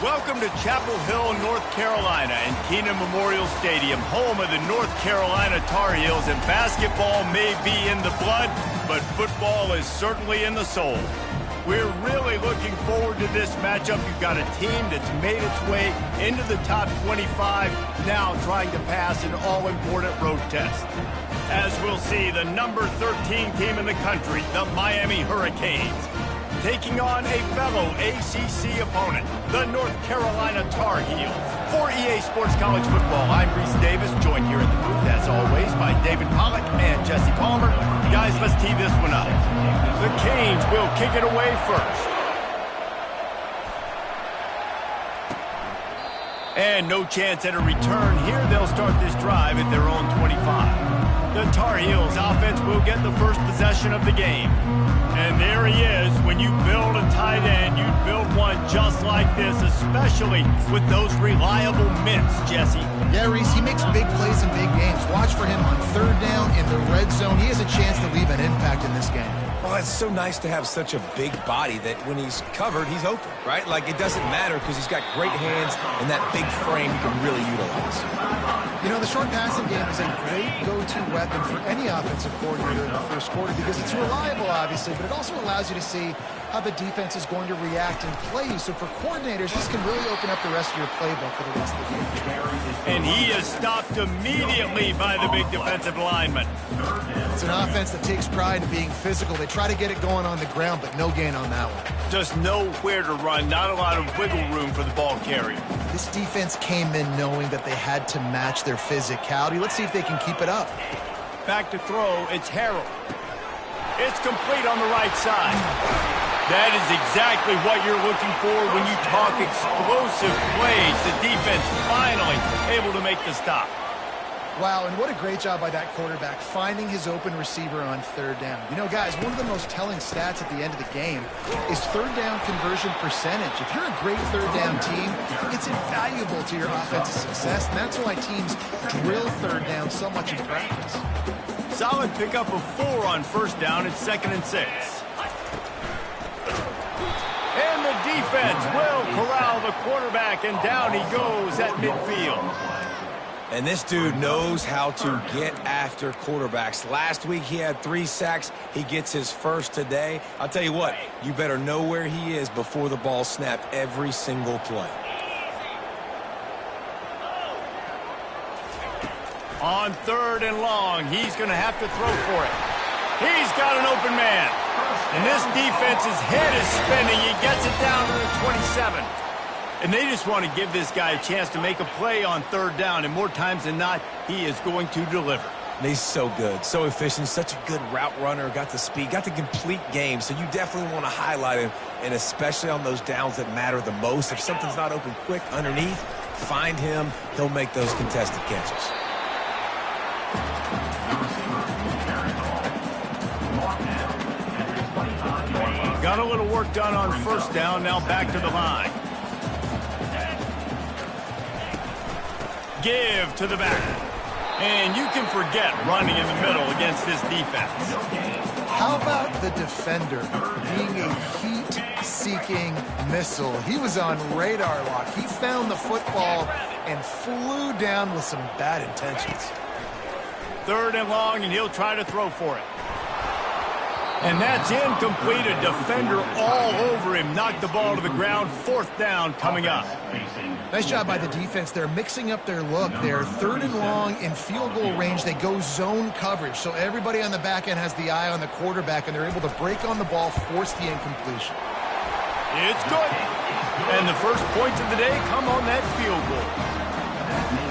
Welcome to Chapel Hill, North Carolina, and Keenan Memorial Stadium, home of the North Carolina Tar Heels. And basketball may be in the blood, but football is certainly in the soul. We're really looking forward to this matchup. You've got a team that's made its way into the top 25, now trying to pass an all-important road test. As we'll see, the number 13 team in the country, the Miami Hurricanes, taking on a fellow ACC opponent, the North Carolina Tar Heels. For EA Sports College Football, I'm Reese Davis, joined here in the booth, as always, by David Pollack and Jesse Palmer. Guys, let's tee this one up. The Canes will kick it away first. And no chance at a return here. They'll start this drive at their own 25. The Tar Heels offense will get the first possession of the game. And there he is. When you build a tight end, you build one just like this, especially with those reliable mitts, Jesse. Yeah, Reese, he makes big plays in big games. Watch for him on third down in the red zone. He has a chance to leave an impact in this game. Well, it's so nice to have such a big body that when he's covered, he's open, right? Like, it doesn't matter because he's got great hands and that big frame he can really utilize. You know, the short passing game is a great go-to weapon for any offensive coordinator in the first quarter because it's reliable, obviously, but it also allows you to see how the defense is going to react and play you. So for coordinators, this can really open up the rest of your playbook for the rest of the game. And he is stopped immediately by the big defensive lineman. It's an offense that takes pride in being physical. They try to get it going on the ground, but no gain on that one. Just nowhere to run, not a lot of wiggle room for the ball carrier. This defense came in knowing that they had to match their physicality. Let's see if they can keep it up. Back to throw, it's Harrell. It's complete on the right side. That is exactly what you're looking for when you talk explosive plays. The defense finally able to make the stop. Wow, and what a great job by that quarterback, finding his open receiver on third down. You know, guys, one of the most telling stats at the end of the game is third down conversion percentage. If you're a great third down team, it's invaluable to your offensive success, and that's why teams drill third down so much in practice. Solid pickup of 4 on first down. It's 2nd and 6. And the defense will corral the quarterback, and down he goes at midfield. And this dude knows how to get after quarterbacks. Last week he had 3 sacks. He gets his first today. I'll tell you what, you better know where he is before the ball snapped every single play. On 3rd and long, he's going to have to throw for it. He's got an open man. And this defense's head is spinning. He gets it down to the 27. And they just want to give this guy a chance to make a play on 3rd down. And more times than not, he is going to deliver. And he's so good, so efficient, such a good route runner, got the speed, got the complete game. So you definitely want to highlight him, and especially on those downs that matter the most. If something's not open quick underneath, find him. He'll make those contested catches. Got a little work done on first down, now back to the line. Give to the back. And you can forget running in the middle against this defense. How about the defender being a heat-seeking missile? He was on radar lock. He found the football and flew down with some bad intentions. 3rd and long, and he'll try to throw for it. And that's incomplete. A defender all over him. Knocked the ball to the ground. 4th down coming up. Nice job by the defense. They're mixing up their look. They're 3rd and long in field goal range. They go zone coverage. So everybody on the back end has the eye on the quarterback, and they're able to break on the ball, force the incompletion. It's good. And the first points of the day come on that field goal.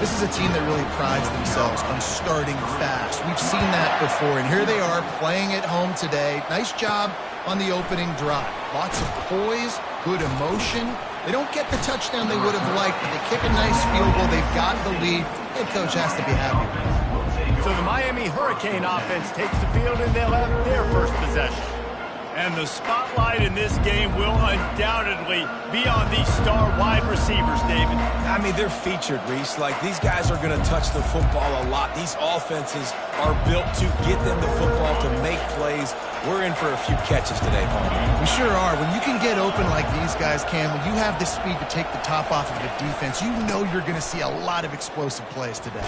This is a team that really prides themselves on starting fast. We've seen that before, and here they are playing at home today. Nice job on the opening drive. Lots of poise, good emotion. They don't get the touchdown they would have liked, but they kick a nice field goal. They've got the lead. Head coach has to be happy. So the Miami Hurricane offense takes the field, and they'll have their first possession. And the spotlight in this game will undoubtedly be on these star wide receivers, David. I mean, they're featured, Reese. Like, these guys are going to touch the football a lot. These offenses are built to get them the football, to make plays. We're in for a few catches today, Paul. We sure are. When you can get open like these guys can, when you have the speed to take the top off of the defense, you know you're going to see a lot of explosive plays today.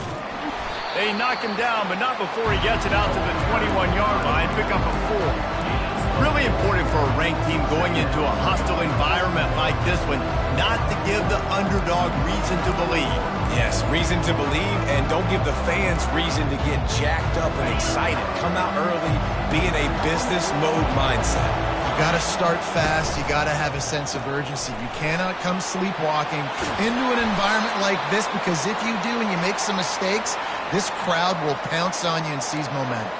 They knock him down, but not before he gets it out to the 21-yard line, pick up a 4. Really important for a ranked team going into a hostile environment like this one, not to give the underdog reason to believe. Yes, reason to believe, and don't give the fans reason to get jacked up and excited. Come out early, be in a business mode mindset. You got to start fast. You got to have a sense of urgency. You cannot come sleepwalking into an environment like this, because if you do and you make some mistakes, this crowd will pounce on you and seize momentum.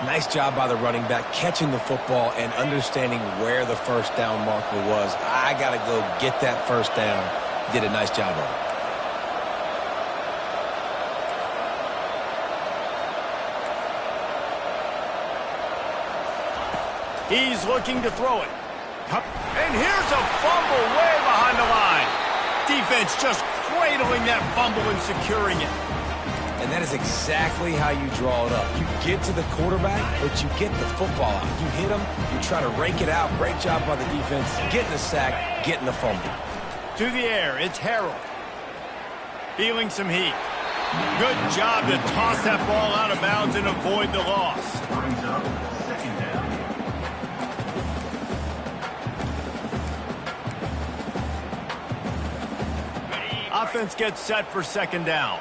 Nice job by the running back, catching the football and understanding where the first down marker was. I got to go get that first down. Did a nice job of it. He's looking to throw it. And here's a fumble way behind the line. Defense just cradling that fumble and securing it. And that is exactly how you draw it up. You get to the quarterback, but you get the football out. You hit him, you try to rake it out. Great job by the defense, getting the sack, getting the fumble. To the air, it's Harrell. Feeling some heat. Good job to toss that ball out of bounds and avoid the loss. Offense gets set for second down.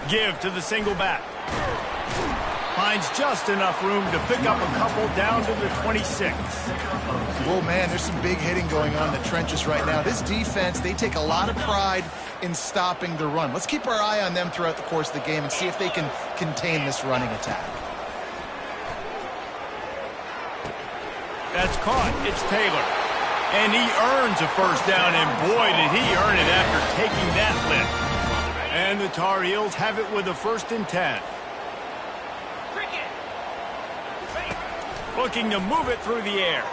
Give to the single back. Finds just enough room to pick up a couple down to the 26. Whoa, man, there's some big hitting going on in the trenches right now. This defense, they take a lot of pride in stopping the run. Let's keep our eye on them throughout the course of the game and see if they can contain this running attack. That's caught. It's Taylor. And he earns a first down, and boy, did he earn it after taking that lift. And the Tar Heels have it with a 1st and 10. Looking to move it through the air.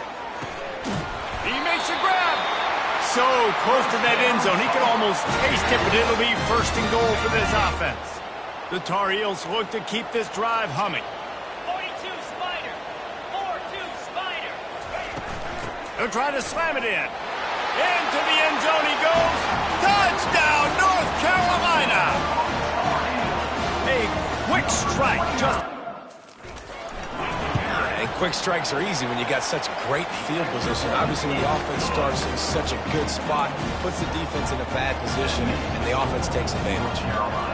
He makes a grab. So close to that end zone, he can almost taste it, but it'll be 1st and goal for this offense. The Tar Heels look to keep this drive humming. 42 Spider. 4-2 Spider. They'll try to slam it in. Into the end zone he goes. Touchdown, North Carolina! A quick strike. And quick strikes are easy when you got such great field position. Obviously, when the offense starts in such a good spot, puts the defense in a bad position, and the offense takes advantage.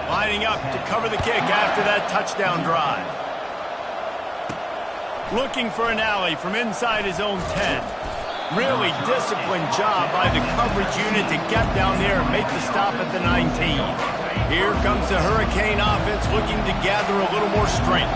Lining up to cover the kick after that touchdown drive. Looking for an alley from inside his own 10. Really disciplined job by the coverage unit to get down there and make the stop at the 19. Here comes the Hurricane offense looking to gather a little more strength.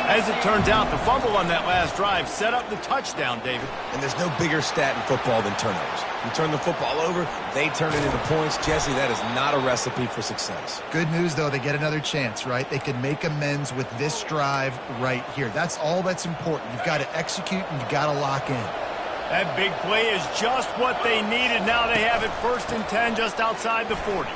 As it turns out, the fumble on that last drive set up the touchdown, David. And there's no bigger stat in football than turnovers. You turn the football over, they turn it into points. Jesse, that is not a recipe for success. Good news, though, they get another chance, right? They can make amends with this drive right here. That's all that's important. You've got to execute and you've got to lock in. That big play is just what they needed. Now they have it 1st and 10 just outside the 40.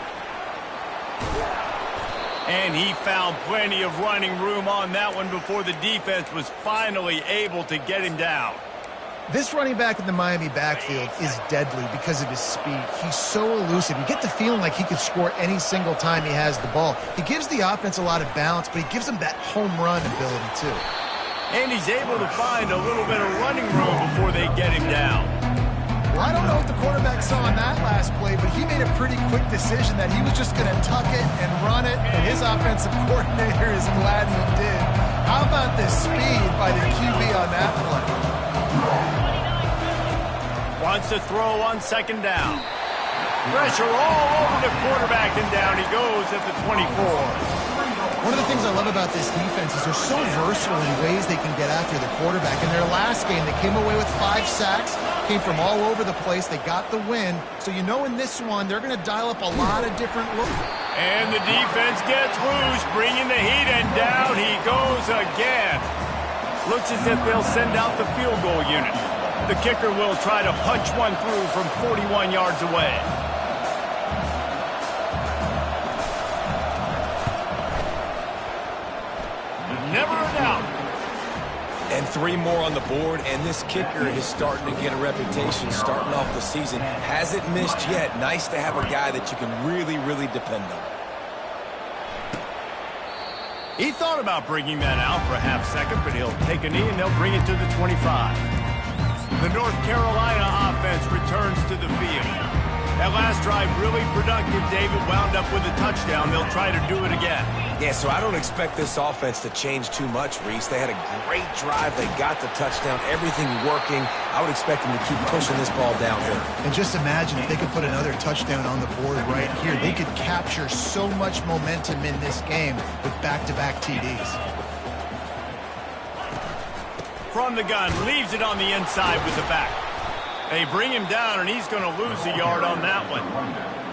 And he found plenty of running room on that one before the defense was finally able to get him down. This running back in the Miami backfield is deadly because of his speed. He's so elusive. You get the feeling like he could score any single time he has the ball. He gives the offense a lot of balance, but he gives them that home run ability too. And he's able to find a little bit of running room before they get him down. Well, I don't know what the quarterback saw on that last play, but he made a pretty quick decision that he was just going to tuck it and run it, and his offensive coordinator is glad he did. How about the speed by the QB on that play? Wants to throw on 2nd down. Pressure all over the quarterback, and down he goes at the 24. One of the things I love about this defense is they're so versatile in ways they can get after the quarterback. In their last game, they came away with 5 sacks, came from all over the place. They got the win. So you know in this one, they're going to dial up a lot of different looks. And the defense gets loose, bringing the heat, and down he goes again. Looks as if they'll send out the field goal unit. The kicker will try to punch one through from 41 yards away. Never a doubt. And 3 more on the board, and this kicker is starting to get a reputation starting off the season. Hasn't missed yet. Nice to have a guy that you can really, really depend on. He thought about bringing that out for a half second, but he'll take a knee and they'll bring it to the 25. The North Carolina offense returns to the field. That last drive really productive. David wound up with a touchdown. They'll try to do it again. Yeah, so I don't expect this offense to change too much, Reese. They had a great drive. They got the touchdown. Everything working. I would expect them to keep pushing this ball downhill. And just imagine if they could put another touchdown on the board right here. They could capture so much momentum in this game with back-to-back TDs. From the gun, leaves it on the inside with the back. They bring him down, and he's going to lose a yard on that one.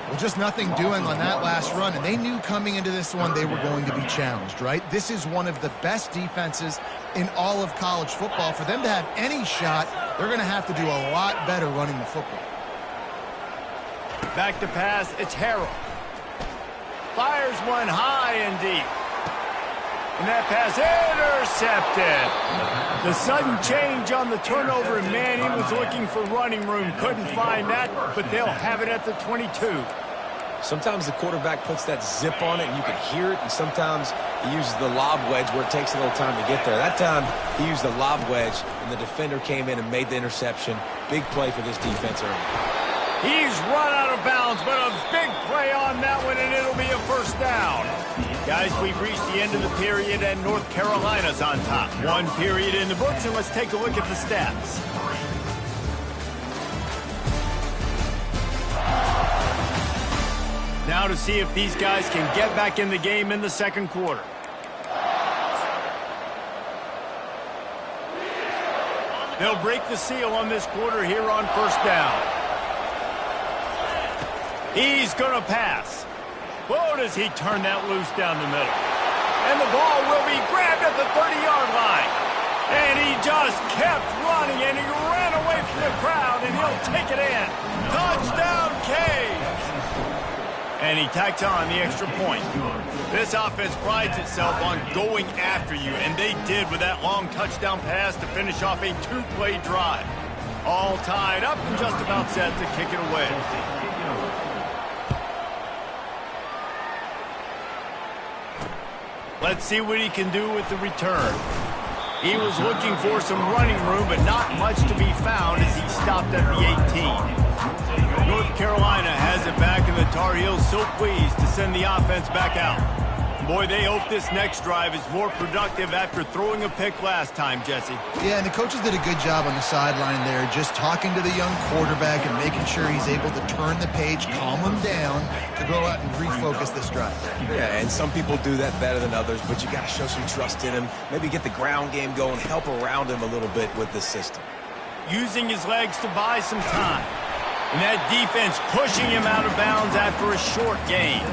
Well, just nothing doing on that last run, and they knew coming into this one they were going to be challenged, right? This is one of the best defenses in all of college football. For them to have any shot, they're going to have to do a lot better running the football. Back to pass, it's Harrell. Fires one high and deep. And that pass intercepted. The sudden change on the turnover, and man, he was looking for running room. Couldn't find that, but they'll have it at the 22. Sometimes the quarterback puts that zip on it, and you can hear it, and sometimes he uses the lob wedge where it takes a little time to get there. That time, he used the lob wedge, and the defender came in and made the interception. Big play for this defense early. He's run out of bounds, but a big play on that one, and it'll be a first down. Guys, we've reached the end of the period, and North Carolina's on top. 1 period in the books, and let's take a look at the stats. Now to see if these guys can get back in the game in the second quarter. They'll break the seal on this quarter here on first down. He's going to pass. Whoa, does he turn that loose down the middle. And the ball will be grabbed at the 30-yard line. And he just kept running, and he ran away from the crowd, and he'll take it in. Touchdown, Caves! And he tacks on the extra point. This offense prides itself on going after you, and they did with that long touchdown pass to finish off a 2-play drive. All tied up and just about set to kick it away. Let's see what he can do with the return. He was looking for some running room, but not much to be found as he stopped at the 18. North Carolina has it back, and the Tar Heels so pleased to send the offense back out. Boy, they hope this next drive is more productive after throwing a pick last time, Jesse. Yeah, and the coaches did a good job on the sideline there, just talking to the young quarterback and making sure he's able to turn the page, calm him down, to go out and refocus this drive. Yeah, and some people do that better than others, but you got to show some trust in him, maybe get the ground game going, help around him a little bit with this system. Using his legs to buy some time. And that defense pushing him out of bounds after a short gain.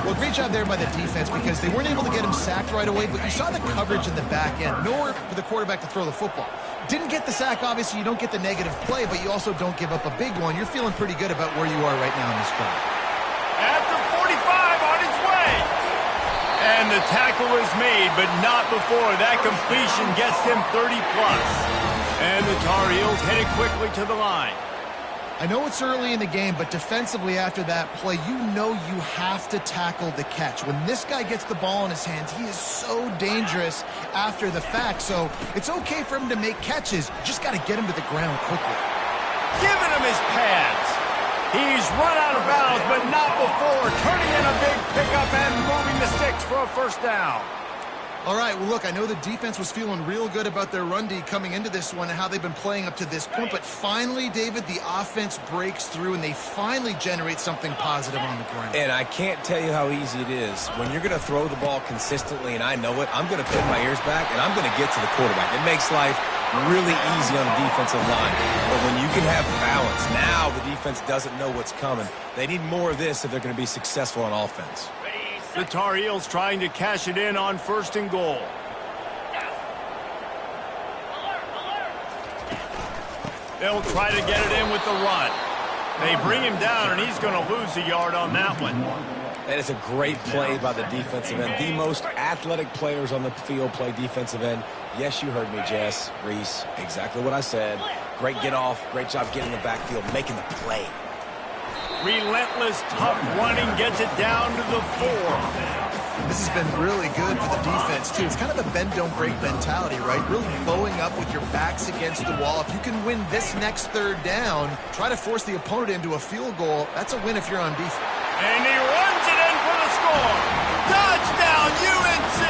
Well, great job there by the defense because they weren't able to get him sacked right away, but you saw the coverage in the back end. Nowhere for the quarterback to throw the football. Didn't get the sack, obviously. You don't get the negative play, but you also don't give up a big one. You're feeling pretty good about where you are right now in this drive. After 45 on his way. And the tackle is made, but not before that completion gets them 30-plus. And the Tar Heels headed quickly to the line. I know it's early in the game, but defensively after that play, you know you have to tackle the catch. When this guy gets the ball in his hands, he is so dangerous after the fact. So it's okay for him to make catches. You just got to get him to the ground quickly. Giving him his pads. He's run out of bounds, but not before. Turning in a big pickup and moving the sticks for a first down. All right, well, look, I know the defense was feeling real good about their run D coming into this one and how they've been playing up to this point, but finally, David, the offense breaks through and they finally generate something positive on the ground. And I can't tell you how easy it is. When you're going to throw the ball consistently, and I know it, I'm going to pin my ears back, and I'm going to get to the quarterback. It makes life really easy on the defensive line. But when you can have balance, now the defense doesn't know what's coming. They need more of this if they're going to be successful on offense. The Tar Heels trying to cash it in on 1st and goal. They'll try to get it in with the run. They bring him down, and he's going to lose a yard on that one. That is a great play by the defensive end. The most athletic players on the field play defensive end. Yes, you heard me, Jess, Reese. Exactly what I said. Great get off. Great job getting in the backfield, making the play. Relentless, tough running gets it down to the 4. This has been really good for the defense, too. It's kind of a bend-don't-break mentality, right? Really bowing up with your backs against the wall. If you can win this next 3rd down, try to force the opponent into a field goal. That's a win if you're on defense. And he runs it in for the score. Touchdown, UNC!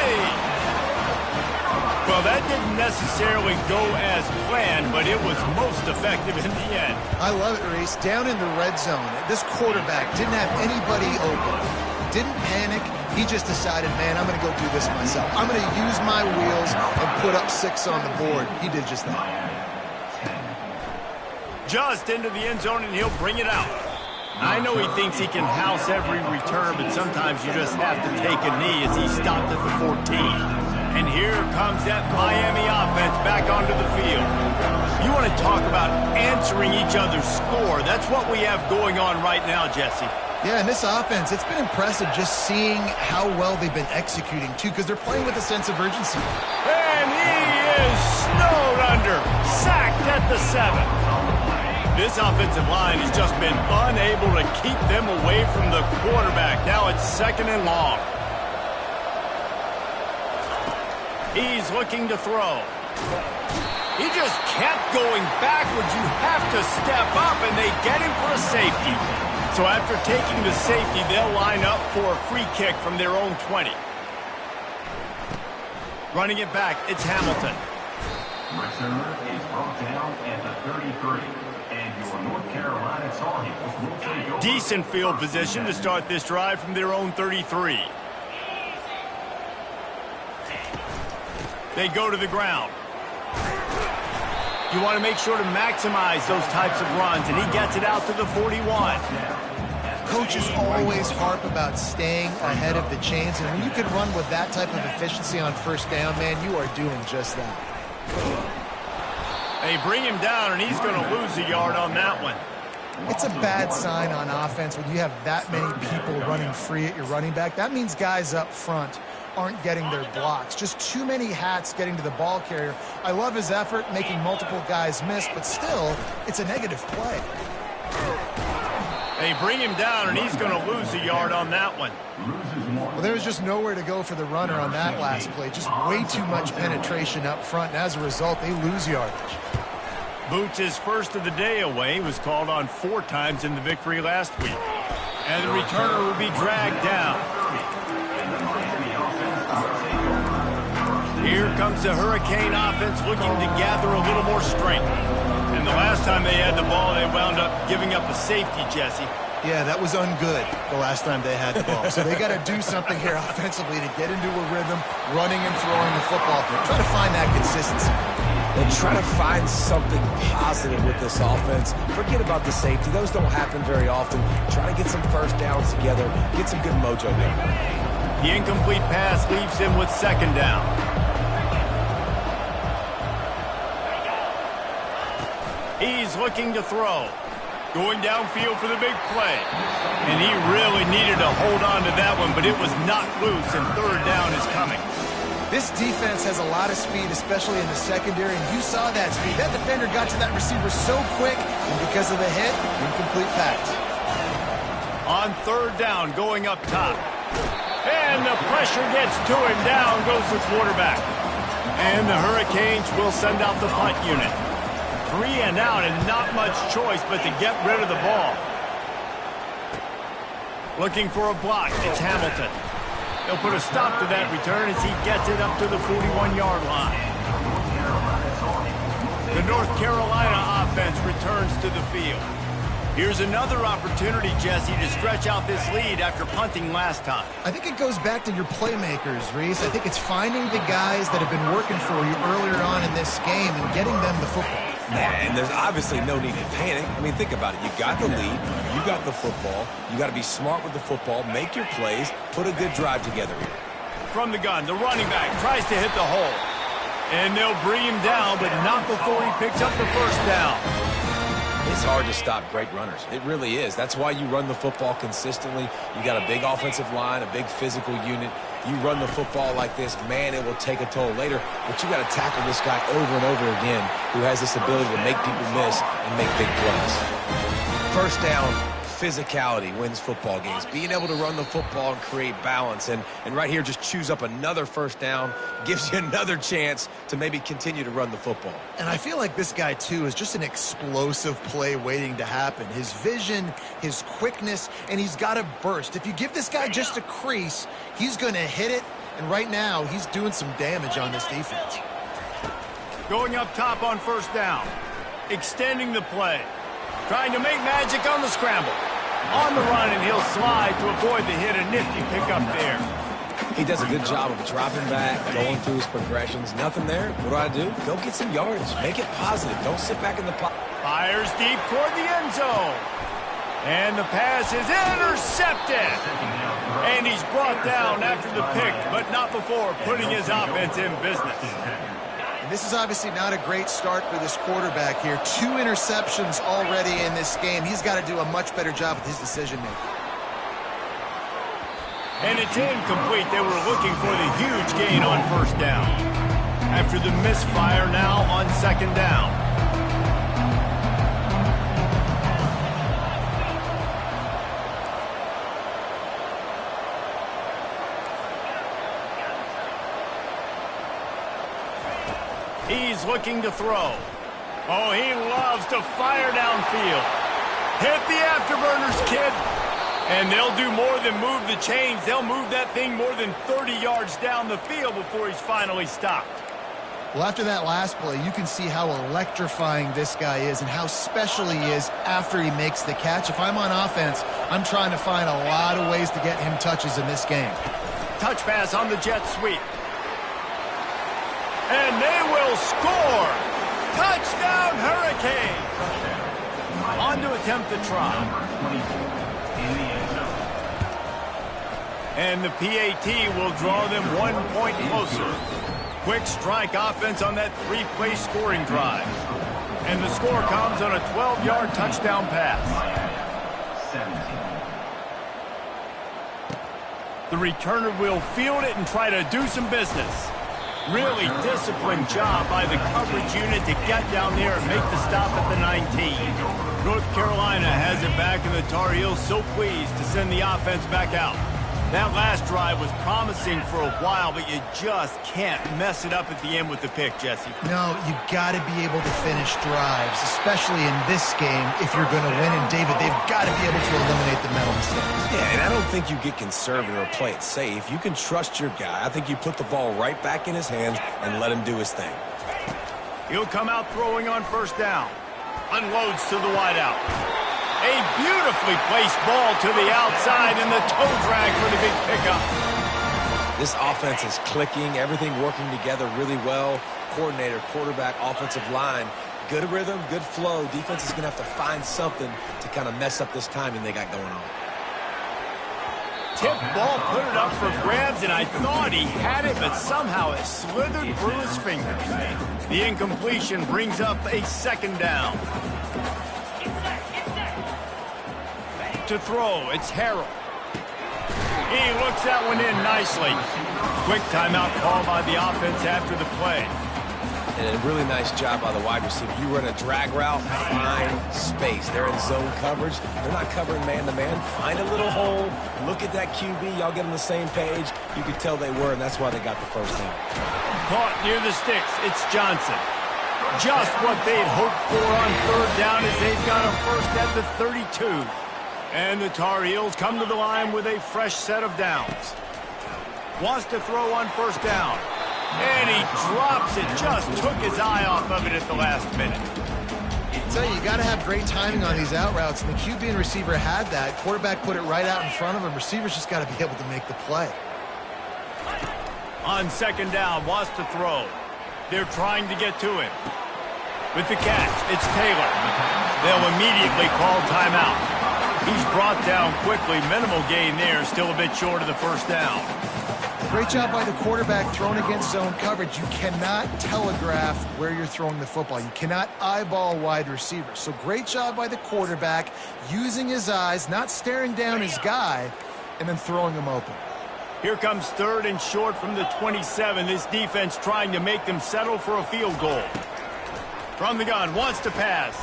Well, that didn't necessarily go as planned, but it was most effective in the end. I love it, Reese. Down in the red zone, this quarterback didn't have anybody open. Didn't panic. He just decided, man, I'm going to go do this myself. I'm going to use my wheels and put up 6 on the board. He did just that. Just into the end zone, and he'll bring it out. I know he thinks he can house every return, but sometimes you just have to take a knee as he stopped at the 14. And here comes that Miami offense back onto the field. You want to talk about answering each other's score. That's what we have going on right now, Jesse. Yeah, and this offense, it's been impressive just seeing how well they've been executing, too, because they're playing with a sense of urgency. And he is snowed under, sacked at the 7. This offensive line has just been unable to keep them away from the quarterback. Now it's 2nd and long. He's looking to throw. He just kept going backwards. You have to step up, and they get him for a safety. So after taking the safety, they'll line up for a free kick from their own 20. Running it back, it's Hamilton. Return is brought down at the 33. And your North Carolina Tar Heels will take over. Decent field position to start this drive from their own 33. They go to the ground. You want to make sure to maximize those types of runs, and he gets it out to the 41. Coaches always harp about staying ahead of the chains, and when you can run with that type of efficiency on 1st down, man, you are doing just that. They bring him down, and he's going to lose a yard on that one. It's a bad sign on offense when you have that many people running free at your running back. That means guys up front aren't getting their blocks. Just too many hats getting to the ball carrier. I love his effort, making multiple guys miss, but still, it's a negative play. They bring him down, and he's going to lose a yard on that one. Well, there was just nowhere to go for the runner on that last play. Just way too much penetration up front, and as a result, they lose yardage. Boots' first of the day away was called on 4 times in the victory last week. And the returner will be dragged down. Here comes the Hurricane offense looking to gather a little more strength. And the last time they had the ball, they wound up giving up a safety, Jesse. Yeah, that was ungood the last time they had the ball. So they got to do something here offensively to get into a rhythm, running and throwing the football. Try to find that consistency. And try to find something positive with this offense. Forget about the safety. Those don't happen very often. Try to get some 1st downs together. Get some good mojo there. The incomplete pass leaves him with 2nd down. He's looking to throw. Going downfield for the big play. And he really needed to hold on to that one, but it was not loose, and 3rd down is coming. This defense has a lot of speed, especially in the secondary, and you saw that speed. That defender got to that receiver so quick, and because of the hit, incomplete pass. On 3rd down, going up top. And the pressure gets to him. Down goes the quarterback. And the Hurricanes will send out the punt unit. 3 and out, and not much choice but to get rid of the ball. Looking for a block. It's Hamilton. They'll put a stop to that return as he gets it up to the 41-yard line. The North Carolina offense returns to the field. Here's another opportunity, Jesse, to stretch out this lead after punting last time. I think it goes back to your playmakers, Reese. I think it's finding the guys that have been working for you earlier on in this game and getting them the football. Yeah, and there's obviously no need to panic. I mean, think about it. You got the lead. You got the football. You got to be smart with the football. Make your plays. Put a good drive together here. From the gun, the running back tries to hit the hole. And they'll bring him down, but not before he picks up the first down. It's hard to stop great runners. It really is. That's why you run the football consistently. You got a big offensive line, a big physical unit. You run the football like this, man, it will take a toll later. But you got to tackle this guy over and over again who has this ability to make people miss and make big plays. First down, physicality wins football games. Being able to run the football and create balance. And right here, just choose up another first down, gives you another chance to maybe continue to run the football. And I feel like this guy, too, is just an explosive play waiting to happen. His vision, his quickness, and he's got a burst. If you give this guy just a crease, he's going to hit it. And right now, he's doing some damage on this defense. Going up top on first down. Extending the play. Trying to make magic on the scramble. On the run, and he'll slide to avoid the hit. A nifty pickup there. He does a good job of dropping back, going through his progressions. Nothing there. What do? Go get some yardage. Make it positive. Don't sit back in the pocket. Fires deep toward the end zone. And the pass is intercepted. And he's brought down after the pick, but not before putting his offense in business. And this is obviously not a great start for this quarterback here. 2 interceptions already in this game. He's got to do a much better job with his decision-making. And it's incomplete. They were looking for the huge gain on first down. After the misfire now on second down. He's looking to throw. Oh, he loves to fire downfield. Hit the afterburners, kid. And they'll do more than move the chains. They'll move that thing more than 30 yards down the field before he's finally stopped. Well, after that last play, you can see how electrifying this guy is and how special he is after he makes the catch. If I'm on offense, I'm trying to find a lot of ways to get him touches in this game. Touch pass on the jet sweep. And they will score. Touchdown, Hurricane. On to attempt the try. And the PAT will draw them 1 point closer. Quick strike offense on that 3-play scoring drive. And the score comes on a 12-yard touchdown pass. The returner will field it and try to do some business. Really disciplined job by the coverage unit to get down there and make the stop at the 19. North Carolina has it back, and the Tar Heels so pleased to send the offense back out. That last drive was promising for a while, but you just can't mess it up at the end with the pick, Jesse. No, you got to be able to finish drives, especially in this game if you're going to win. And, David, they've got to be able to eliminate the mental mistakes. Yeah, and I don't think you get conservative or play it safe. You can trust your guy. I think you put the ball right back in his hands and let him do his thing. He'll come out throwing on first down. Unloads to the wideout. A beautifully placed ball to the outside, and the toe drag for the big pickup. This offense is clicking, everything working together really well. Coordinator, quarterback, offensive line. Good rhythm, good flow. Defense is going to have to find something to kind of mess up this timing they got going on. Tip ball, put it up for grabs, and I thought he had it, but somehow it slithered through his fingers. The incompletion brings up a second down. To throw, it's Harrell. He looks that one in nicely. Quick timeout call by the offense after the play. And a really nice job by the wide receiver. You run a drag route, find space. They're in zone coverage. They're not covering man-to-man. Find a little hole. Look at that QB. Y'all get on the same page. You could tell they were, and that's why they got the first down. Caught near the sticks. It's Johnson. Just what they'd hoped for on third down as they've got a first at the 32. And the Tar Heels come to the line with a fresh set of downs. Wants to throw on first down. And he drops it. Just took his eye off of it at the last minute. I tell you got to have great timing on these out routes, and the QB and receiver had that. Quarterback put it right out in front of him. Receivers just got to be able to make the play. On second down, wants to throw. They're trying to get to him. With the catch, it's Taylor. They'll immediately call timeout. He's brought down quickly. Minimal gain there, still a bit short of the first down. Great job by the quarterback throwing against zone coverage. You cannot telegraph where you're throwing the football. You cannot eyeball wide receivers. So great job by the quarterback using his eyes, not staring down his guy, and then throwing him open. Here comes third and short from the 27. This defense trying to make them settle for a field goal. From the gun, wants to pass.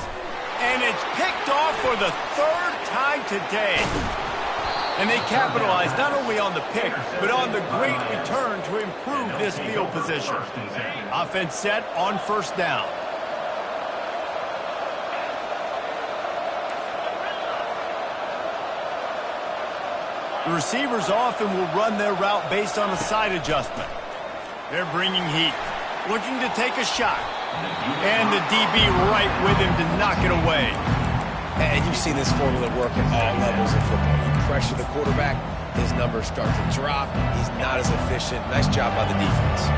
And it's picked off for the third time today. And they capitalize not only on the pick, but on the great return to improve this field position. Offense set on first down. The receivers often will run their route based on a side adjustment. They're bringing heat, looking to take a shot. And the DB right with him to knock it away. And you've seen this formula work at all levels of football. You pressure the quarterback, his numbers start to drop. He's not as efficient. Nice job by the defense.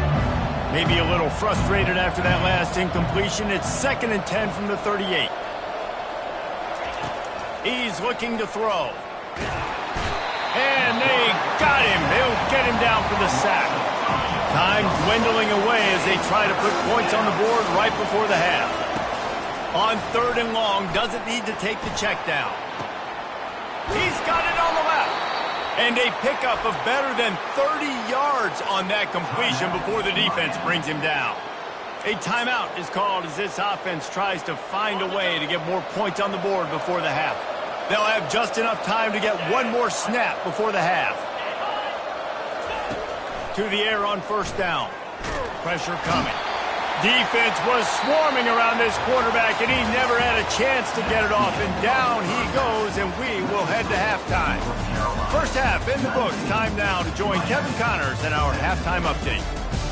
Maybe a little frustrated after that last incompletion. It's 2nd and 10 from the 38. He's looking to throw. And they got him. They'll get him down for the sack. Time dwindling away as they try to put points on the board right before the half. On 3rd and long, doesn't need to take the check down. He's got it on the left. And a pickup of better than 30 yards on that completion before the defense brings him down. A timeout is called as this offense tries to find a way to get more points on the board before the half. They'll have just enough time to get one more snap before the half. To the air on first down. Pressure coming. Defense was swarming around this quarterback, and he never had a chance to get it off. And down he goes, and we will head to halftime. First half in the books. Time now to join Kevin Connors in our halftime update.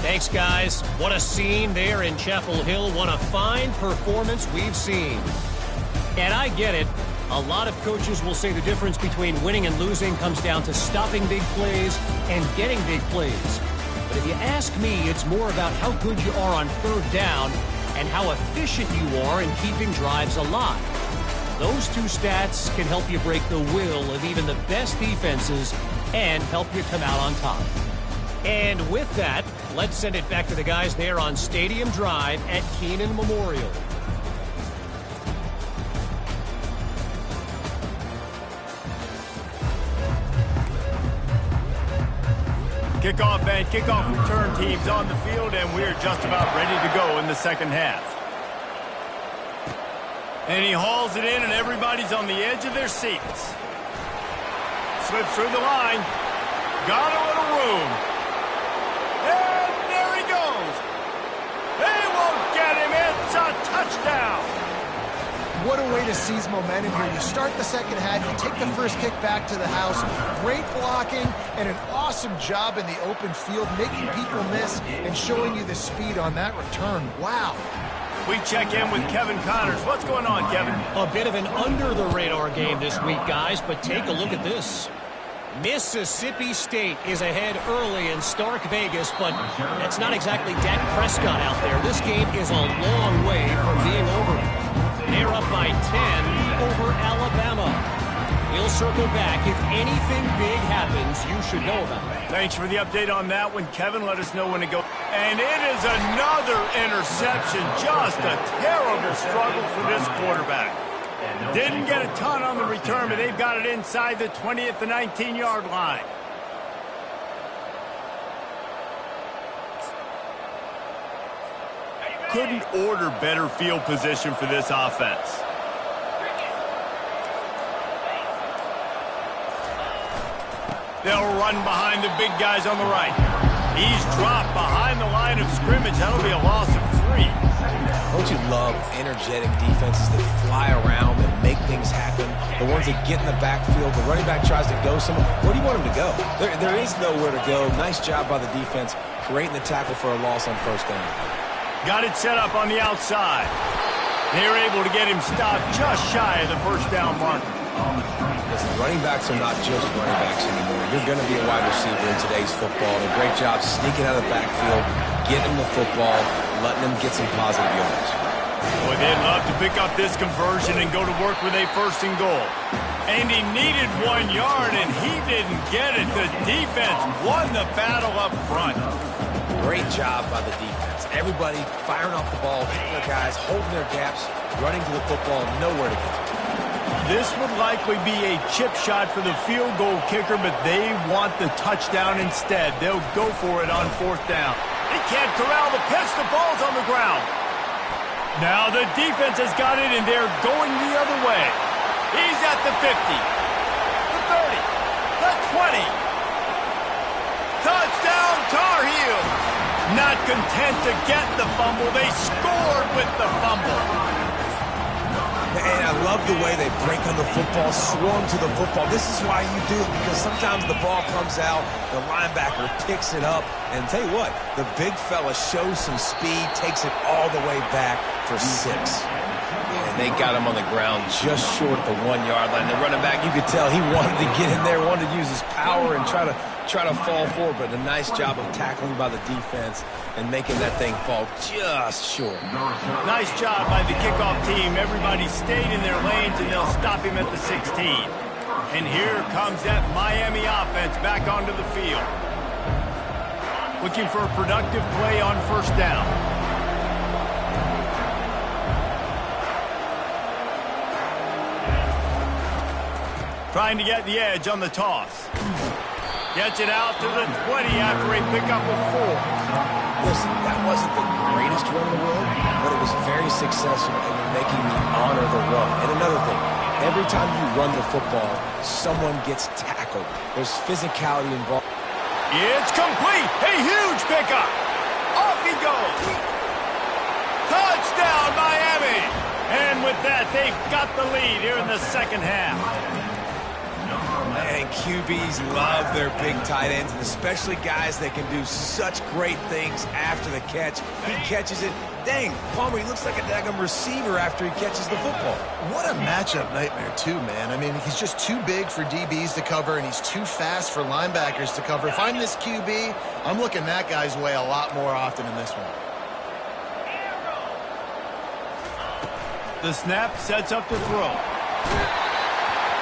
Thanks, guys. What a scene there in Chapel Hill. What a fine performance we've seen. And I get it. A lot of coaches will say the difference between winning and losing comes down to stopping big plays and getting big plays. But if you ask me, it's more about how good you are on 3rd down and how efficient you are in keeping drives alive. Those two stats can help you break the will of even the best defenses and help you come out on top. And with that, let's send it back to the guys there on Stadium Drive at Keenan Memorial. Kickoff and kickoff return teams on the field, and we're just about ready to go in the second half. And he hauls it in, and everybody's on the edge of their seats. Slips through the line. Got a little room. And there he goes. They won't get him. It's a touchdown. What a way to seize momentum here. You start the second half, you take the first kick back to the house. Great blocking and an awesome job in the open field, making people miss and showing you the speed on that return. Wow. We check in with Kevin Connors. What's going on, Kevin? A bit of an under-the-radar game this week, guys, but take a look at this. Mississippi State is ahead early in Stark Vegas, but that's not exactly Dak Prescott out there. This game is a long way from being over. They're up by 10 over Alabama. We'll circle back. If anything big happens, you should know about it. Thanks for the update on that one, Kevin. Let us know when to go. And it is another interception. Just a terrible struggle for this quarterback. Didn't get a ton on the return, but they've got it inside the 20 at the 19-yard line. Couldn't order better field position for this offense. They'll run behind the big guys on the right. He's dropped behind the line of scrimmage. That'll be a loss of 3. Don't you love energetic defenses that fly around and make things happen? The ones runs a get in the backfield. The running back tries to go somewhere. Where do you want him to go? There is nowhere to go. Nice job by the defense creating the tackle for a loss on first down. Got it set up on the outside. They're able to get him stopped just shy of the first down mark. Listen, running backs are not just running backs anymore. You're going to be a wide receiver in today's football. And a great job sneaking out of the backfield, getting them the football, letting them get some positive yards. Boy, they'd love to pick up this conversion and go to work with a first and goal. And he needed 1 yard, and he didn't get it. The defense won the battle up front. Great job by the defense. Everybody firing off the ball, hitting their guys, holding their gaps, running to the football, nowhere to go. This would likely be a chip shot for the field goal kicker, but they want the touchdown instead. They'll go for it on fourth down. They can't corral the pitch. The ball's on the ground. Now the defense has got it, and they're going the other way. He's at the 50, the 30, the 20. Touchdown, Tar Heels. Not content to get the fumble, they scored with the fumble. And I love the way they break on the football, swarm to the football. This is why you do it, because sometimes the ball comes out, the linebacker picks it up, and tell you what, the big fella shows some speed, takes it all the way back for 6. And they got him on the ground just short of the 1 yard line. The running back, you could tell he wanted to get in there, wanted to use his power and try to fall forward, but a nice job of tackling by the defense and making that thing fall just short. Nice job by the kickoff team. Everybody stayed in their lanes, and they'll stop him at the 16. And here comes that Miami offense back onto the field. Looking for a productive play on first down. Trying to get the edge on the toss. Gets it out to the 20 after a pickup of 4. Listen, that wasn't the greatest run in the world, but it was very successful in making me honor the run. And another thing, every time you run the football, someone gets tackled. There's physicality involved. It's complete. A huge pickup. Off he goes. Touchdown, Miami. And with that, they've got the lead here in the second half. And QBs love their big tight ends, and especially guys that can do such great things after the catch. He catches it. Dang, Palmer, he looks like a daggum receiver after he catches the football. What a matchup nightmare, too, man. I mean, he's just too big for DBs to cover, and he's too fast for linebackers to cover. If I'm this QB, I'm looking that guy's way a lot more often in this one. The snap sets up the throw.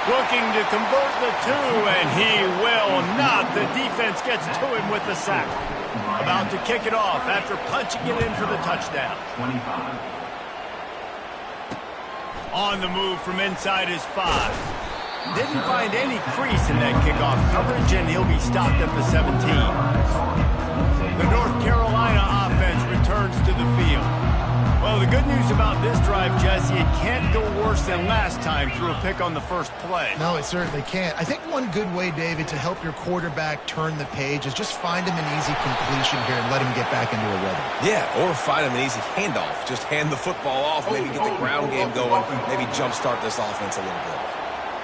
Looking to convert the 2, and he will not. The defense gets to him with the sack. About to kick it off after punching it in for the touchdown. 25. On the move from inside his 5. Didn't find any crease in that kickoff coverage, and he'll be stopped at the 17. The North Carolina offense returns to the field. Well, the good news about this drive, Jesse, it can't go worse than last time through a pick on the first play. No, it certainly can't. I think one good way, David, to help your quarterback turn the page is just find him an easy completion here and let him get back into a rhythm. Yeah, or find him an easy handoff. Just hand the football off, maybe get the ground game going, maybe jumpstart this offense a little bit.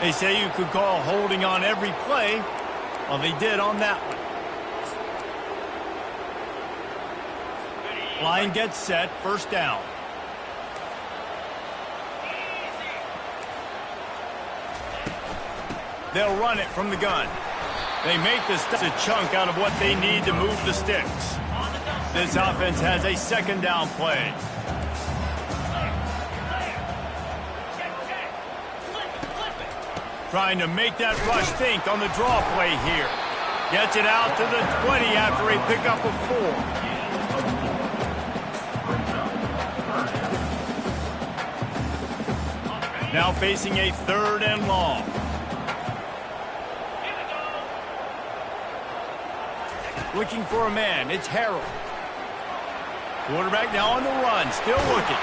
They say you could call holding on every play. Well, they did on that one. Line gets set, first down. They'll run it from the gun. They make this a chunk out of what they need to move the sticks. This offense has a second down play. Trying to make that rush think on the draw play here. Gets it out to the 20 after a pickup of 4. Now facing a third and long. Looking for a man. It's Harold. Quarterback now on the run. Still looking.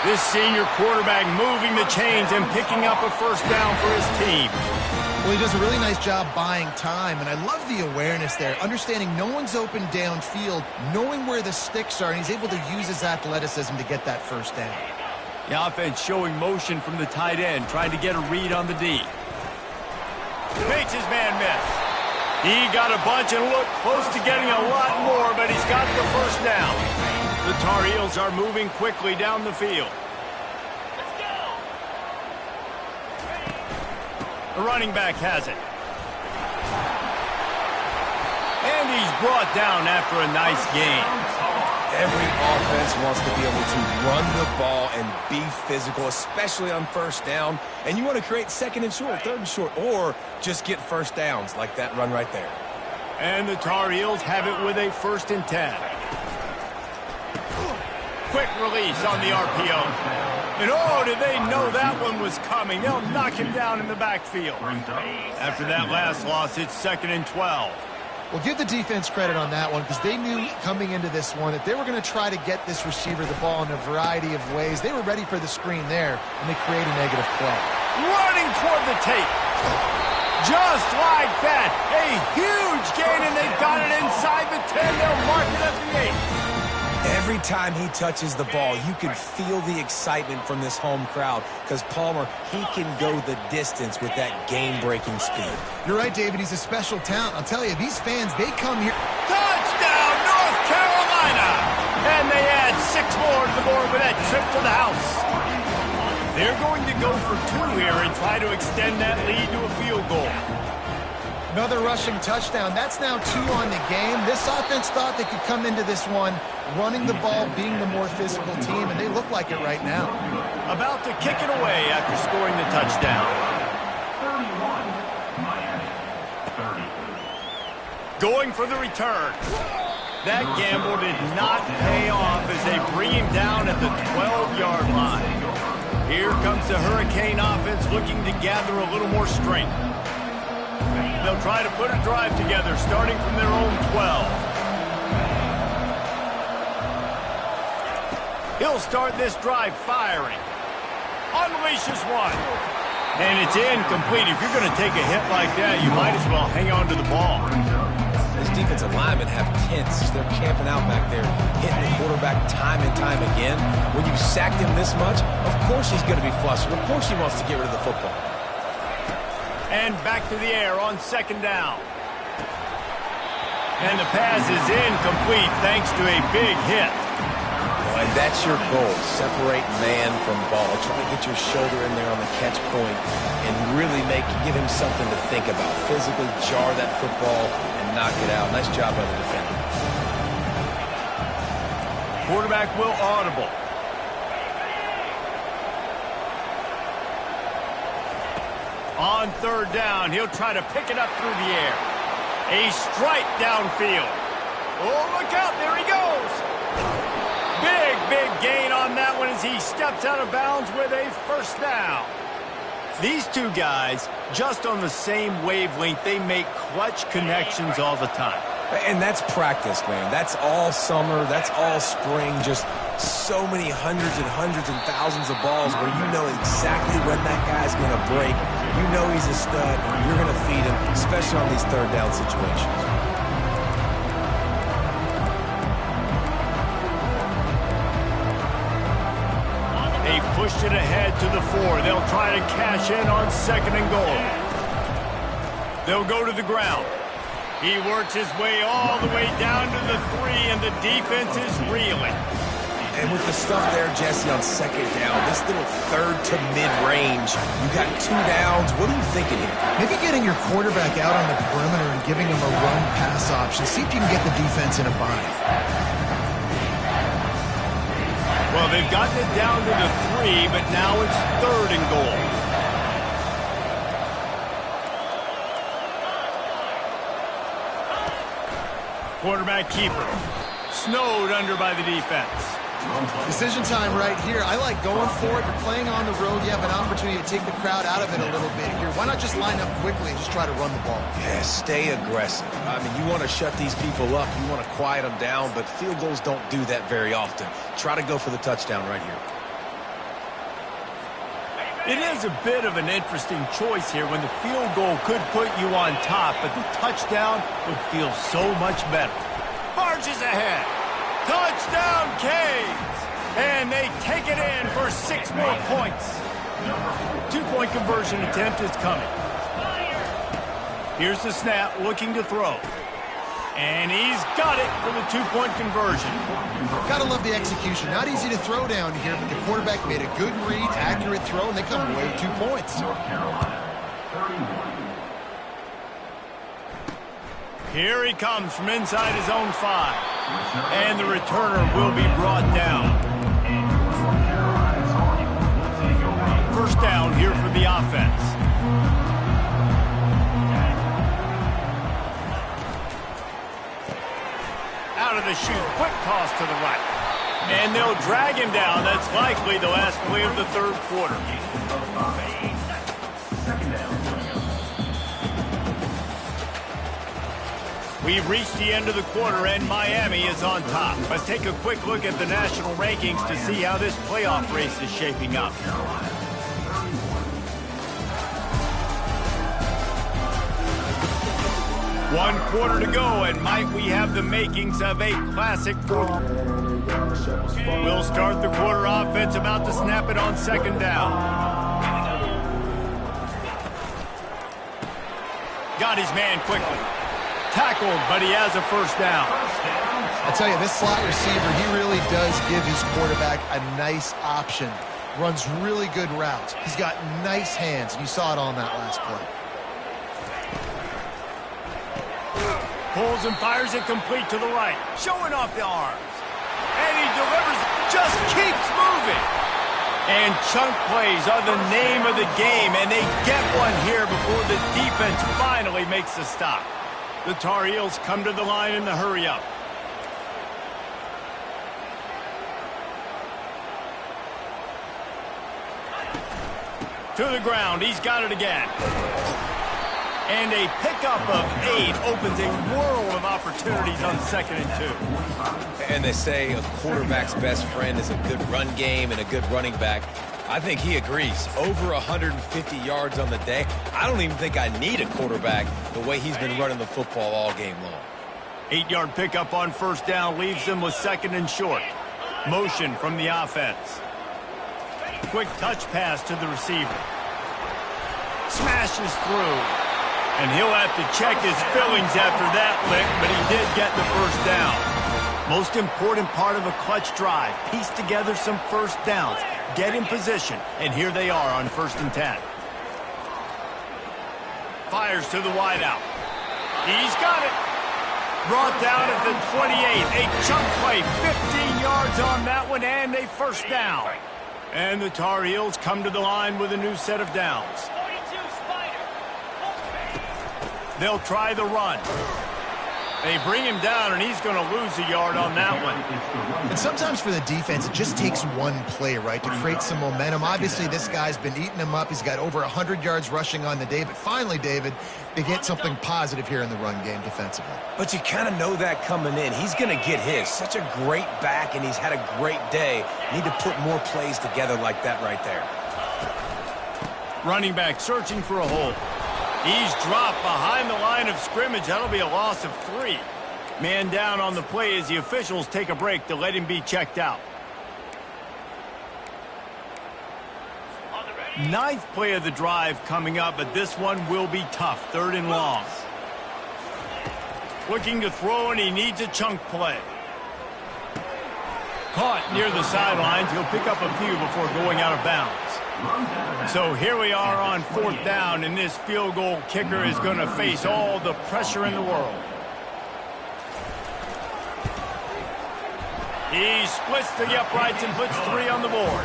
This senior quarterback moving the chains and picking up a first down for his team. Well, he does a really nice job buying time, and I love the awareness there, understanding no one's open downfield, knowing where the sticks are, and he's able to use his athleticism to get that first down. The offense showing motion from the tight end, trying to get a read on the D. Makes his man miss. He got a bunch and looked close to getting a lot more, but he's got the first down. The Tar Heels are moving quickly down the field. Let's go. The running back has it. And he's brought down after a nice gain. Every offense wants to be able to run the ball and be physical, especially on first down. And you want to create second and short, third and short, or just get first downs like that run right there. And the Tar Heels have it with a 1st and 10. Quick release on the RPO. And oh, did they know that one was coming? They'll knock him down in the backfield. After that last loss, it's 2nd and 12. Well, give the defense credit on that one because they knew coming into this one that they were going to try to get this receiver the ball in a variety of ways. They were ready for the screen there, and they create a negative play. Running toward the tape. Just like that. A huge gain, and they've got it inside the 10. They'll mark it at the 8. Every time he touches the ball, you can feel the excitement from this home crowd because Palmer, he can go the distance with that game-breaking speed. You're right, David. He's a special talent. I'll tell you, these fans, they come here. Touchdown, North Carolina! And they add 6 more to the board with that trip to the house. They're going to go for 2 here and try to extend that lead to a field goal. Another rushing touchdown. That's now 2 on the game. This offense thought they could come into this one running the ball, being the more physical team, and they look like it right now. About to kick it away after scoring the touchdown. 31, Miami, 30. Going for the return. That gamble did not pay off as they bring him down at the 12-yard line. Here comes the Hurricane offense looking to gather a little more strength. They'll try to put a drive together starting from their own 12. He'll start this drive firing. Unleashes one. And it's incomplete. If you're going to take a hit like that, you might as well hang on to the ball. This defensive linemen have tents. They're camping out back there, hitting the quarterback time and time again. When you sacked him this much, of course he's going to be flustered. Of course he wants to get rid of the football. And back to the air on 2nd down. And the pass is incomplete thanks to a big hit. And that's your goal, separate man from ball. Try to get your shoulder in there on the catch point and really give him something to think about. Physically jar that football and knock it out. Nice job by the defender. Quarterback will audible. On 3rd down, he'll try to pick it up through the air. A strike downfield. Oh, look out, there he goes. Big gain on that one as he steps out of bounds with a 1st down. These 2 guys, just on the same wavelength, they make clutch connections all the time. And that's practice, man. That's all summer. That's all spring. Just so many hundreds and thousands of balls where you know exactly when that guy's going to break. You know he's a stud. You're going to feed him, especially on these 3rd down situations. Pushed it ahead to the 4. They'll try to cash in on 2nd and goal. They'll go to the ground. He works his way all the way down to the 3, and the defense is reeling. And with the stuff there, Jesse, on 2nd down, this little 3rd to mid-range, you got 2 downs. What are you thinking here? Maybe getting your quarterback out on the perimeter and giving him a run-pass option. See if you can get the defense in a bind. Well, they've gotten it down to the 3, but now it's 3rd and goal. Quarterback keeper. Snowed under by the defense. Decision time right here. I like going for it. You're playing on the road. You have an opportunity to take the crowd out of it a little bit here. Why not just line up quickly and just try to run the ball? Yeah, stay aggressive. I mean, you want to shut these people up. You want to quiet them down, but field goals don't do that very often. Try to go for the touchdown right here. It is a bit of an interesting choice here when the field goal could put you on top, but the touchdown would feel so much better. Barges ahead. Touchdown, Canes! And they take it in for 6 more points. 2-point conversion attempt is coming. Here's the snap, looking to throw. And he's got it for the 2-point conversion. Gotta love the execution. Not easy to throw down here, but the quarterback made a good read, accurate throw, and they come away with 2 points. North Carolina, 31. Here he comes from inside his own 5. And the returner will be brought down. First down here for the offense. Out of the chute, quick toss to the right. And they'll drag him down. That's likely the last play of the third quarter. We've reached the end of the quarter, and Miami is on top. Let's take a quick look at the national rankings to see how this playoff race is shaping up. One quarter to go, and might we have the makings of a classic fourth. We'll start the quarter offense, about to snap it on second down. Got his man quickly. Tackled, but he has a first down. I tell you, this slot receiver, he really does give his quarterback a nice option. Runs really good routes. He's got nice hands, and you saw it on that last play. Pulls and fires it complete to the right. Showing off the arms. And he delivers, just keeps moving. And chunk plays are the name of the game, and they get one here before the defense finally makes the stop. The Tar Heels come to the line in the hurry-up. To the ground, he's got it again. And a pickup of 8 opens a world of opportunities on 2nd and 2. And they say a quarterback's best friend is a good run game and a good running back. I think he agrees. Over 150 yards on the day. I don't even think I need a quarterback the way he's been running the football all game long. 8-yard pickup on first down leaves them with 2nd and short. Motion from the offense. Quick touch pass to the receiver. Smashes through. And he'll have to check his fillings after that lick, but he did get the first down. Most important part of a clutch drive. Piece together some first downs. Get in position, and here they are on 1st and 10. Fires to the wideout. He's got it. Brought down at the 28. A chunk play, 15 yards on that one, and a first down. And the Tar Heels come to the line with a new set of downs. They'll try the run. They bring him down, and he's going to lose a yard on that one. And sometimes for the defense, it just takes one play, right, to create some momentum. Obviously, this guy's been eating him up. He's got over 100 yards rushing on the day. But finally, David, they get something positive here in the run game defensively. But you kind of know that coming in. He's going to get his. Such a great back, and he's had a great day. Need to put more plays together like that right there. Running back searching for a hole. He's dropped behind the line of scrimmage. That'll be a loss of 3. Man down on the play as the officials take a break to let him be checked out. 9th play of the drive coming up, but this one will be tough. 3rd and long. Looking to throw, and he needs a chunk play. Caught near the sidelines. He'll pick up a few before going out of bounds. So here we are on 4th down, and this field goal kicker is going to face all the pressure in the world. He splits the uprights and puts 3 on the board.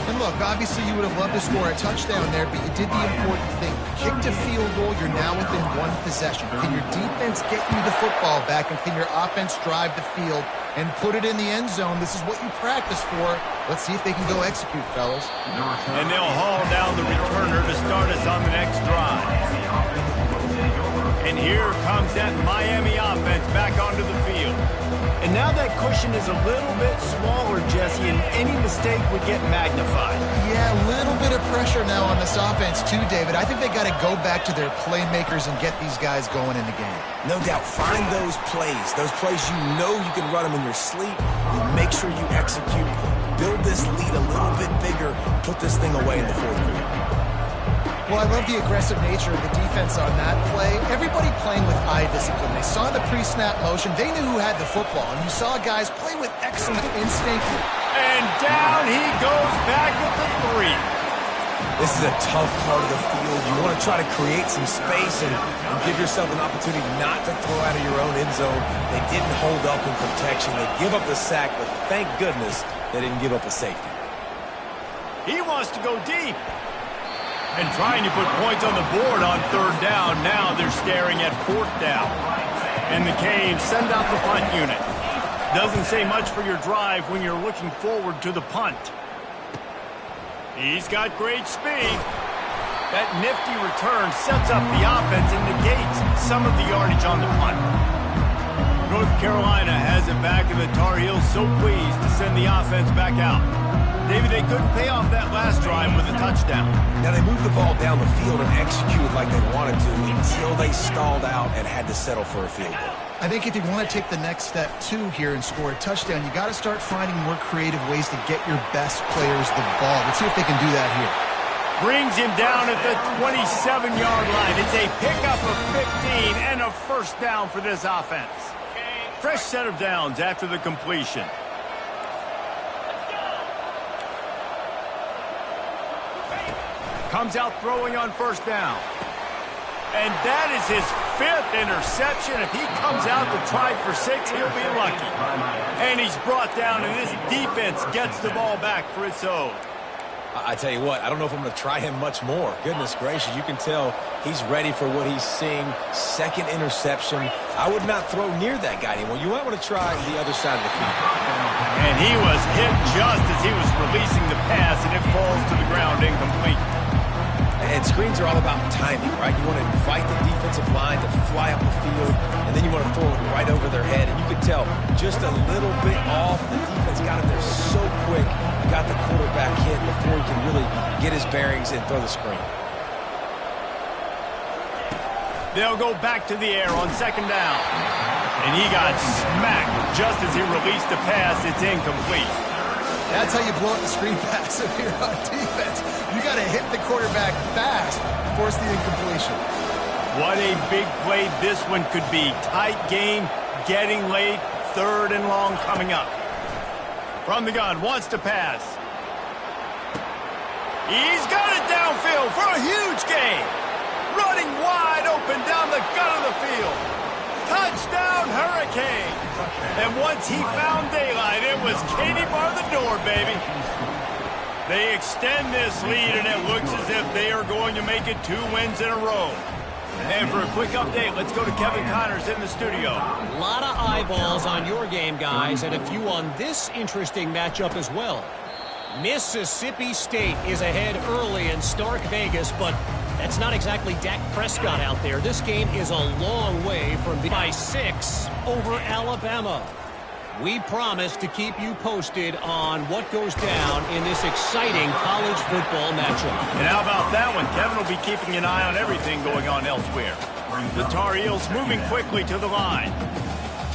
And look, obviously you would have loved to score a touchdown there, but you did the important thing. Kicked a field goal, you're now within 1 possession. Can your defense get you the football back, and can your offense drive the field and put it in the end zone? This is what you practice for. Let's see if they can go execute, fellas. And they'll haul down the returner to start us on the next drive. And here comes that Miami offense back onto the field. And now that cushion is a little bit smaller, Jesse, and any mistake would get magnified. Yeah, a little bit of pressure now on this offense too, David. I think they got to go back to their playmakers and get these guys going in the game. No doubt. Find those plays you know you can run them in your sleep. You make sure you execute. Build this lead a little bit bigger. Put this thing away in the fourth quarter. Well, I love the aggressive nature of the defense on that play. Everybody playing with eye discipline. They saw the pre-snap motion. They knew who had the football. And you saw guys play with excellent instinct. And down he goes back at the 3. This is a tough part of the field. You want to try to create some space and give yourself an opportunity not to throw out of your own end zone. They didn't hold up in protection. They give up the sack, but thank goodness they didn't give up a safety. He wants to go deep. And trying to put points on the board on 3rd down. Now they're staring at 4th down. And the Canes send out the punt unit. Doesn't say much for your drive when you're looking forward to the punt. He's got great speed. That nifty return sets up the offense and negates some of the yardage on the punt. North Carolina has it back, and the Tar Heels so pleased to send the offense back out. David, they couldn't pay off that last drive with a touchdown. Now, they moved the ball down the field and executed like they wanted to until they stalled out and had to settle for a field goal. I think if you want to take the next step, too, here and score a touchdown, you got to start finding more creative ways to get your best players the ball. Let's see if they can do that here. Brings him down at the 27-yard line. It's a pickup of 15 and a 1st down for this offense. Fresh set of downs after the completion. Comes out throwing on 1st down. And that is his 5th interception. If he comes out to try for 6, he'll be lucky. And he's brought down, and this defense gets the ball back for its own. I tell you what, I don't know if I'm going to try him much more. Goodness gracious, you can tell he's ready for what he's seeing. 2nd interception. I would not throw near that guy anymore. You might want to try the other side of the field. And he was hit just as he was releasing the pass, and it falls to the ground incomplete. And screens are all about timing, right? You want to invite the defensive line to fly up the field, and then you want to throw it right over their head. And you could tell just a little bit off. The defense got him there so quick, got the quarterback hit before he can really get his bearings and throw the screen. They'll go back to the air on 2nd down. And he got smacked just as he released the pass. It's incomplete. That's how you blow up the screen pass if you're on defense. You got to hit the quarterback fast, force the incompletion. What a big play this one could be. Tight game, getting late, 3rd and long coming up. From the gun, wants to pass. He's got it downfield for a huge gain. Running wide open down the gut of the field. Touchdown, Hurricane. And once he found daylight, it was Katie bar the door, baby. They extend this lead, and it looks as if they are going to make it 2 wins in a row. And for a quick update, let's go to Kevin Connors in the studio. A lot of eyeballs on your game, guys, and a few on this interesting matchup as well. Mississippi State is ahead early in Stark Vegas, but that's not exactly Dak Prescott out there. This game is a long way from by 6 over Alabama. We promise to keep you posted on what goes down in this exciting college football matchup. And how about that one? Kevin will be keeping an eye on everything going on elsewhere. The Tar Heels moving quickly to the line.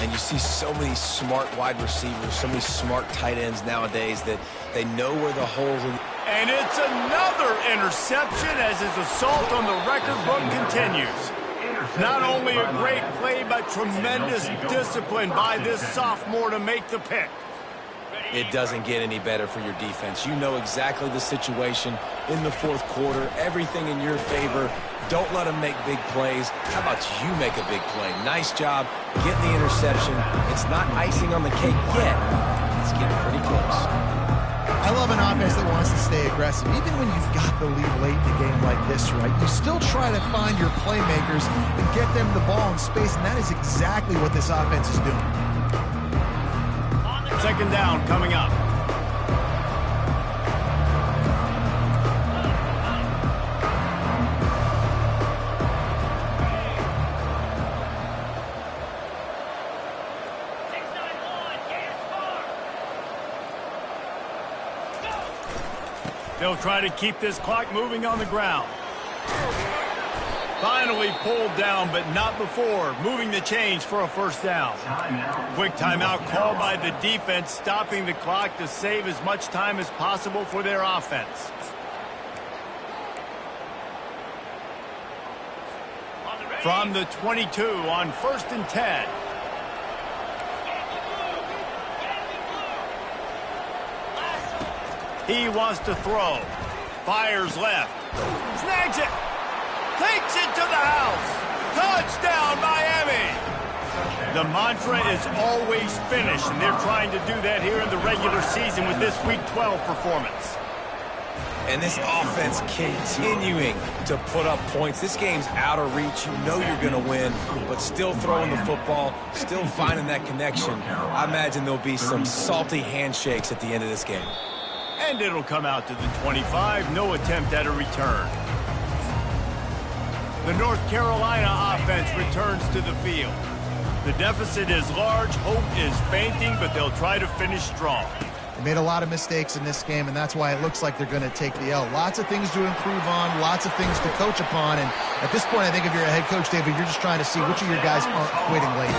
And you see so many smart wide receivers, so many smart tight ends nowadays that they know where the holes are. And it's another interception as his assault on the record book continues. Not only a great play, but tremendous discipline by this sophomore to make the pick. It doesn't get any better for your defense. You know exactly the situation in the 4th quarter. Everything in your favor. Don't let them make big plays. How about you make a big play? Nice job getting the interception. It's not icing on the cake yet. It's getting pretty close. I love an offense that wants to stay aggressive. Even when you've got the lead late in a game like this, right, you still try to find your playmakers and get them the ball in space, and that is exactly what this offense is doing. 2nd down coming up. They'll try to keep this clock moving on the ground. Finally pulled down, but not before moving the chains for a first down. Quick timeout called by the defense, stopping the clock to save as much time as possible for their offense. From the 22 on 1st and 10. He wants to throw. Fires left. Snags it. Takes it to the house. Touchdown, Miami. The mantra is always finish, and they're trying to do that here in the regular season with this Week 12 performance. And this offense continuing to put up points. This game's out of reach. You know you're going to win, but still throwing the football, still finding that connection. I imagine there'll be some salty handshakes at the end of this game. And it'll come out to the 25. No attempt at a return. The North Carolina offense returns to the field. The deficit is large. Hope is fainting, but they'll try to finish strong. They made a lot of mistakes in this game, and that's why it looks like they're going to take the L. Lots of things to improve on, lots of things to coach upon, and at this point, I think if you're a head coach, David, you're just trying to see which of your guys aren't quitting late.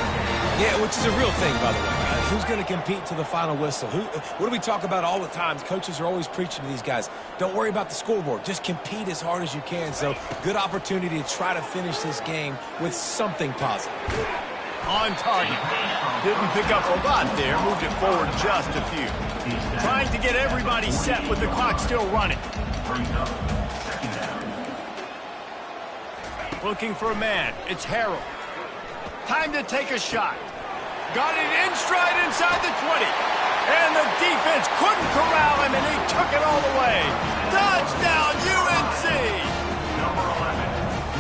Yeah, which is a real thing, by the way, guys. Who's going to compete to the final whistle? What do we talk about all the time? Coaches are always preaching to these guys. Don't worry about the scoreboard. Just compete as hard as you can. So, good opportunity to try to finish this game with something positive. On target. Didn't pick up a lot there. Moved it forward just a few. Trying to get everybody set with the clock still running. Looking for a man. It's Harrell. Time to take a shot. Got it in stride inside the 20. And the defense couldn't corral him, and he took it all the way. Touchdown, UNC!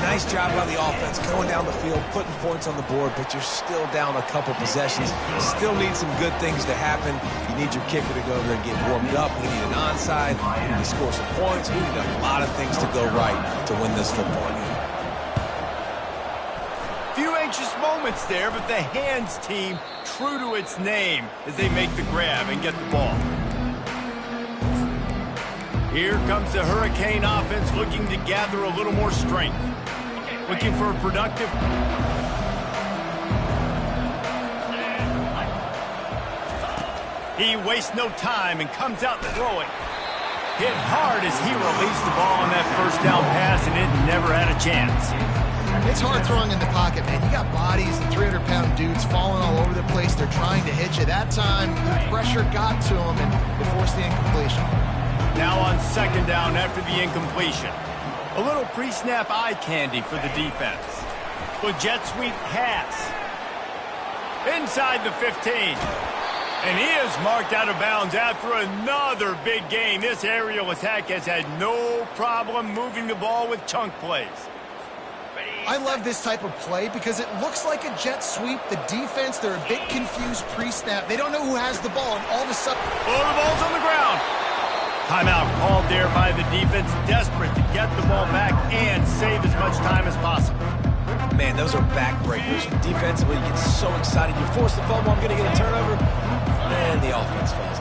Nice job by the offense going down the field, putting points on the board, but you're still down a couple possessions. Still need some good things to happen. You need your kicker to go over there and get warmed up. We need an onside. We need to score some points. We need a lot of things to go right to win this football game. Few anxious moments there, but the hands team true to its name as they make the grab and get the ball. Here comes the Hurricane offense looking to gather a little more strength. Looking for a productive. He wastes no time and comes out throwing. Hit hard as he released the ball on that first down pass, and it never had a chance. It's hard throwing in the pocket, man. You got bodies and 300-pound dudes falling all over the place. They're trying to hit you. That time, the pressure got to him, and they forced the incompletion. Now on second down after the incompletion. A little pre-snap eye candy for the defense. With jet sweep pass. Inside the 15. And he is marked out of bounds after another big gain. This aerial attack has had no problem moving the ball with chunk plays. I love this type of play because it looks like a jet sweep. The defense, they're a bit confused pre-snap. They don't know who has the ball, and all of a sudden... Oh, the ball's on the ground. Timeout called there by the defense, desperate to get the ball back and save as much time as possible. Man, those are backbreakers. Defensively, you get so excited. You force the fumble, I'm going to get a turnover, and the offense falls.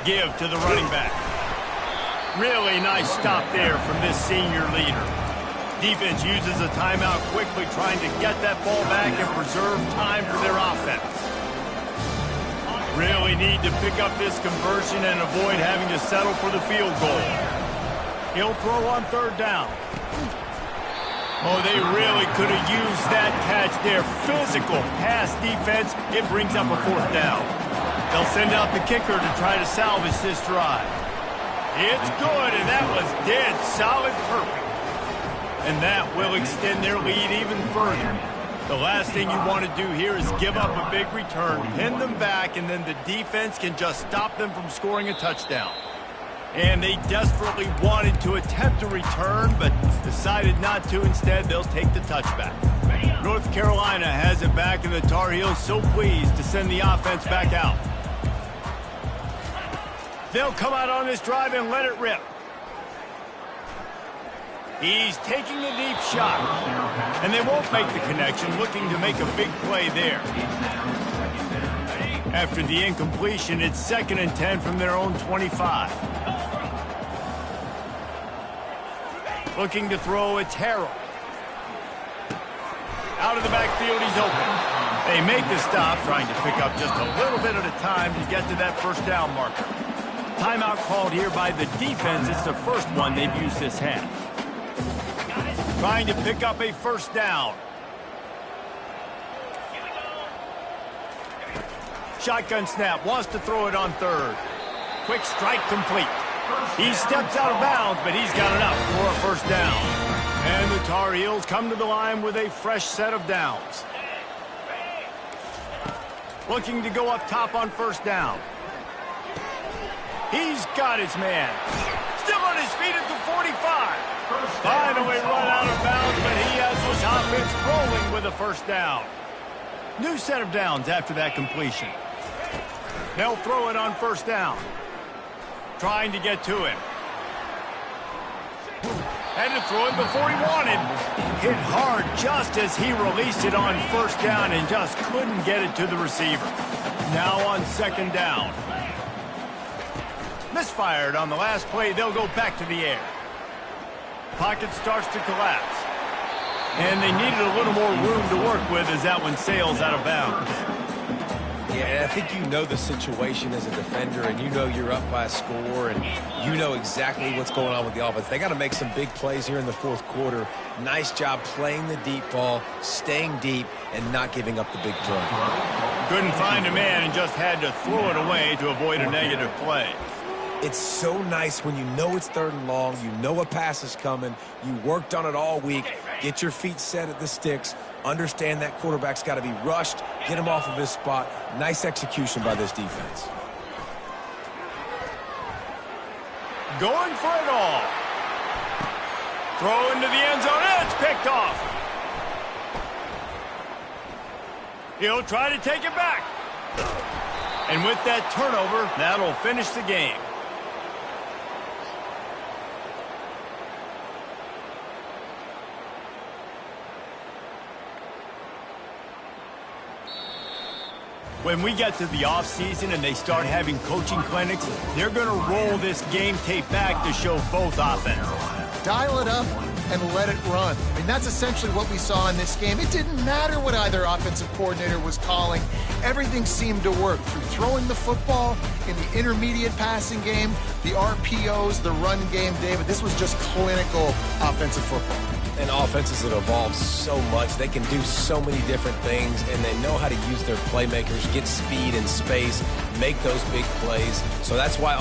Give to the running back. Really nice stop there from this senior leader. Defense uses a timeout quickly, trying to get that ball back and preserve time for their offense. Really need to pick up this conversion and avoid having to settle for the field goal. He'll throw on third down. Oh, they really could have used that catch there. Physical pass defense. It brings up a fourth down. They'll send out the kicker to try to salvage this drive. It's good, and that was dead solid perfect. And that will extend their lead even further. The last thing you want to do here is give up a big return, pin them back, and then the defense can just stop them from scoring a touchdown. And they desperately wanted to attempt a return, but decided not to. Instead, they'll take the touchback. North Carolina has it back, and the Tar Heels so pleased to send the offense back out. They'll come out on this drive and let it rip. He's taking a deep shot, and they won't make the connection, looking to make a big play there. After the incompletion, it's 2nd and 10 from their own 25. Looking to throw, it's Harrell. Out of the backfield, he's open. They make the stop, trying to pick up just a little bit at a time to get to that first down marker. Timeout called here by the defense. It's the first one they've used this half. Trying to pick up a first down. Shotgun snap, wants to throw it on 3rd. Quick strike complete. He steps out of bounds, but he's got enough for a first down. And the Tar Heels come to the line with a fresh set of downs. Looking to go up top on first down. He's got his man. Still on his feet at the 45. Finally run out of bounds, but he has his offense rolling with a first down. New set of downs after that completion. They'll throw it on first down. Trying to get to him. Had to throw it before he wanted. Hit hard just as he released it on first down and just couldn't get it to the receiver. Now on 2nd down. Misfired on the last play. They'll go back to the air. Pocket starts to collapse. And they needed a little more room to work with as that one sails out of bounds. Yeah, I think you know the situation as a defender, and you know you're up by a score, and you know exactly what's going on with the offense. They got to make some big plays here in the 4th quarter. Nice job playing the deep ball, staying deep, and not giving up the big play. Couldn't find a man and just had to throw it away to avoid a negative play. It's so nice when you know it's 3rd and long, you know a pass is coming, you worked on it all week, get your feet set at the sticks, understand that quarterback's got to be rushed, get him off of his spot. Nice execution by this defense. Going for it all. Throw into the end zone, and it's picked off. He'll try to take it back. And with that turnover, that'll finish the game. When we get to the offseason and they start having coaching clinics, they're going to roll this game tape back to show both offenses. Dial it up and let it run. I mean, that's essentially what we saw in this game. It didn't matter what either offensive coordinator was calling. Everything seemed to work through throwing the football in the intermediate passing game, the RPOs, the run game, David. This was just clinical offensive football. And offenses that evolve so much, they can do so many different things, and they know how to use their playmakers, get speed and space, make those big plays. So that's why